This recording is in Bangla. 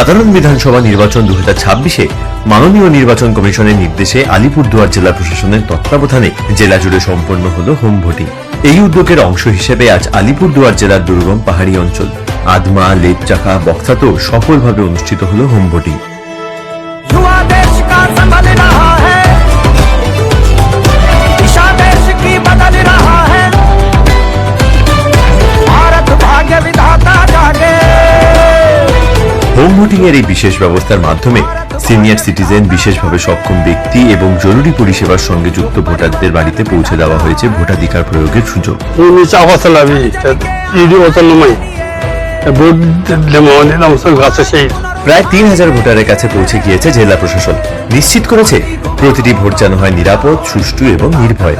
সাধারণ বিধানসভা নির্বাচন 2026-এ মাননীয় নির্বাচন কমিশনের নির্দেশে আলিপুরদুয়ার জেলা প্রশাসনের তত্ত্বাবধানে জেলা জুড়ে সম্পন্ন হল হোম ভোটিং। এই উদ্যোগের অংশ হিসেবে আজ আলিপুরদুয়ার জেলার দুর্গম পাহাড়ি অঞ্চল আদমা, লেপচাকা, বক্সাতেও সফলভাবে অনুষ্ঠিত হল হোম ভোটিং। হোম ভোটিং এর এই বিশেষ ব্যবস্থার মাধ্যমে সিনিয়র সিটিজেন, বিশেষভাবে সক্ষম ব্যক্তি এবং জরুরি পরিষেবার সঙ্গে যুক্ত ভোটারদের বাড়িতে পৌঁছে দেওয়া হয়েছে ভোটাধিকার প্রয়োগের সুযোগ। প্রায় 3000 ভোটারের কাছে পৌঁছে গিয়েছে জেলা প্রশাসন। নিশ্চিত করেছে প্রতিটি ভোট যেন হয় নিরাপদ, সুষ্ঠু এবং নির্ভয়।